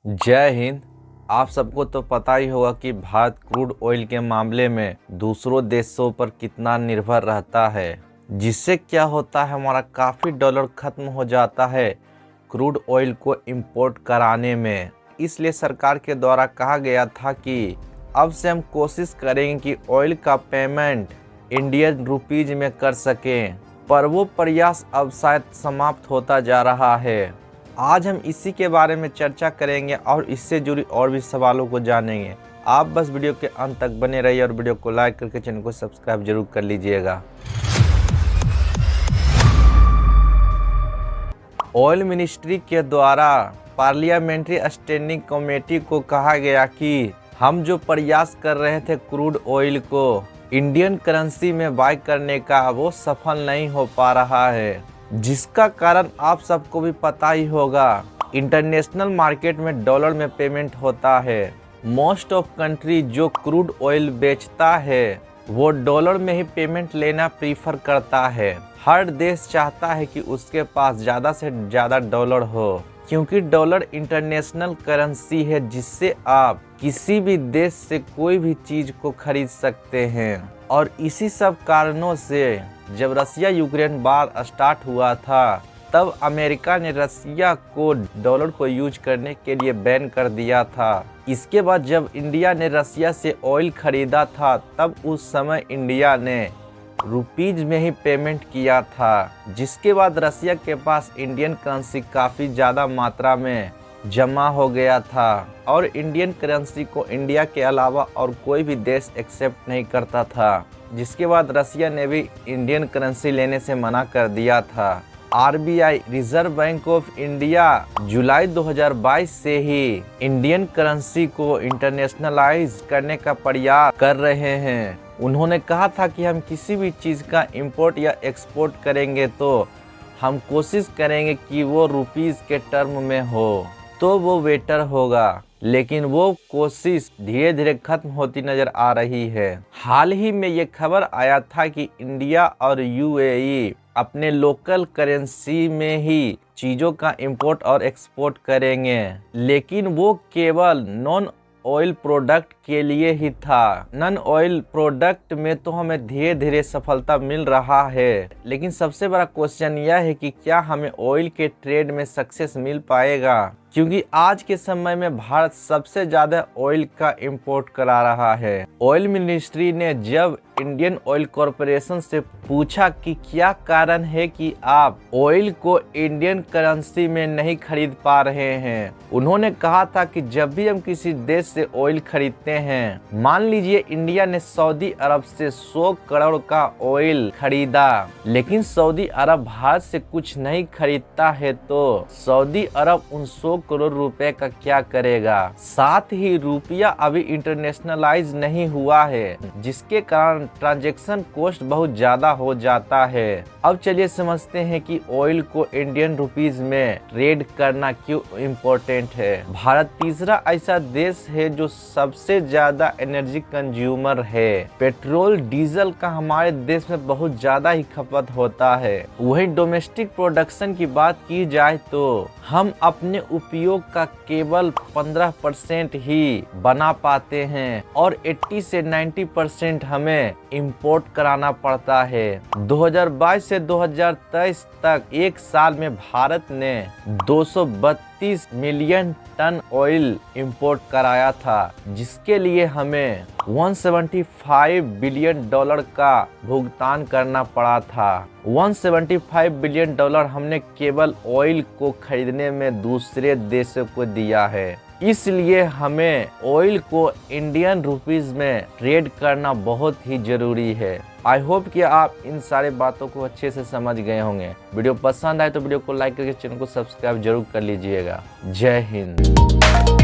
जय हिंद। आप सबको तो पता ही होगा कि भारत क्रूड ऑयल के मामले में दूसरों देशों पर कितना निर्भर रहता है, जिससे क्या होता है हमारा काफ़ी डॉलर खत्म हो जाता है क्रूड ऑयल को इंपोर्ट कराने में। इसलिए सरकार के द्वारा कहा गया था कि अब से हम कोशिश करेंगे कि ऑयल का पेमेंट इंडियन रुपीज में कर सकें, पर वो प्रयास अब शायद समाप्त होता जा रहा है। आज हम इसी के बारे में चर्चा करेंगे और इससे जुड़ी और भी सवालों को जानेंगे। आप बस वीडियो के अंत तक बने रहिए और वीडियो को लाइक करके चैनल को सब्सक्राइब जरूर कर लीजिएगा। ऑयल मिनिस्ट्री के द्वारा पार्लियामेंट्री स्टैंडिंग कमेटी को कहा गया कि हम जो प्रयास कर रहे थे क्रूड ऑयल को इंडियन करेंसी में बाय करने का, वो सफल नहीं हो पा रहा है, जिसका कारण आप सबको भी पता ही होगा। इंटरनेशनल मार्केट में डॉलर में पेमेंट होता है। मोस्ट ऑफ कंट्री जो क्रूड ऑयल बेचता है वो डॉलर में ही पेमेंट लेना प्रीफर करता है। हर देश चाहता है कि उसके पास ज़्यादा से ज़्यादा डॉलर हो, क्योंकि डॉलर इंटरनेशनल करेंसी है जिससे आप किसी भी देश से कोई भी चीज़ को खरीद सकते हैं। और इसी सब कारणों से जब रसिया यूक्रेन वार स्टार्ट हुआ था तब अमेरिका ने रसिया को डॉलर को यूज करने के लिए बैन कर दिया था। इसके बाद जब इंडिया ने रसिया से ऑयल खरीदा था तब उस समय इंडिया ने रुपीज में ही पेमेंट किया था, जिसके बाद रसिया के पास इंडियन करेंसी काफ़ी ज़्यादा मात्रा में जमा हो गया था और इंडियन करेंसी को इंडिया के अलावा और कोई भी देश एक्सेप्ट नहीं करता था, जिसके बाद रसिया ने भी इंडियन करेंसी लेने से मना कर दिया था। RBI reserve bank of India जुलाई 2022 से ही इंडियन करेंसी को इंटरनेशनलाइज करने का प्रयास कर रहे हैं। उन्होंने कहा था कि हम किसी भी चीज़ का इंपोर्ट या एक्सपोर्ट करेंगे तो हम कोशिश करेंगे कि वो रुपीज़ के टर्म में हो तो वो बेटर होगा, लेकिन वो कोशिश धीरे धीरे खत्म होती नजर आ रही है। हाल ही में ये खबर आया था कि इंडिया और यूएई अपने लोकल करेंसी में ही चीज़ों का इंपोर्ट और एक्सपोर्ट करेंगे, लेकिन वो केवल नॉन ऑयल प्रोडक्ट के लिए ही था। नॉन ऑयल प्रोडक्ट में तो हमें धीरे धीरे सफलता मिल रहा है, लेकिन सबसे बड़ा क्वेश्चन यह है कि क्या हमें ऑयल के ट्रेड में सक्सेस मिल पाएगा, क्योंकि आज के समय में भारत सबसे ज़्यादा ऑयल का इंपोर्ट करा रहा है। ऑयल मिनिस्ट्री ने जब इंडियन ऑयल कॉरपोरेशन से पूछा कि क्या कारण है कि आप ऑयल को इंडियन करेंसी में नहीं खरीद पा रहे हैं, उन्होंने कहा था कि जब भी हम किसी देश से ऑयल खरीदते हैं, मान लीजिए इंडिया ने सऊदी अरब से 100 करोड़ का ऑयल खरीदा, लेकिन सऊदी अरब भारत से कुछ नहीं खरीदता है, तो सऊदी अरब उन 100 करोड़ रुपए का क्या करेगा। साथ ही रुपया अभी इंटरनेशनलाइज नहीं हुआ है, जिसके कारण ट्रांजैक्शन कॉस्ट बहुत ज्यादा हो जाता है। अब चलिए समझते हैं कि ऑयल को इंडियन रुपीज में ट्रेड करना क्यों इम्पोर्टेंट है। भारत तीसरा ऐसा देश है जो सबसे ज्यादा एनर्जी कंज्यूमर है। पेट्रोल डीजल का हमारे देश में बहुत ज्यादा ही खपत होता है। वही डोमेस्टिक प्रोडक्शन की बात की जाए तो हम अपने उपयोग का केवल 15% ही बना पाते हैं और 80 से 90% हमें इंपोर्ट कराना पड़ता है। 2022 से 2023 तक एक साल में भारत ने 232 मिलियन टन ऑयल इंपोर्ट कराया था, जिसके लिए हमें 175 बिलियन डॉलर का भुगतान करना पड़ा था। 175 बिलियन डॉलर हमने केवल ऑयल को खरीदने में दूसरे देशों को दिया है। इसलिए हमें ऑयल को इंडियन रुपीस में ट्रेड करना बहुत ही जरूरी है। आई होप कि आप इन सारे बातों को अच्छे से समझ गए होंगे। वीडियो पसंद आए तो वीडियो को लाइक करके चैनल को सब्सक्राइब जरूर कर लीजिएगा। जय हिंद।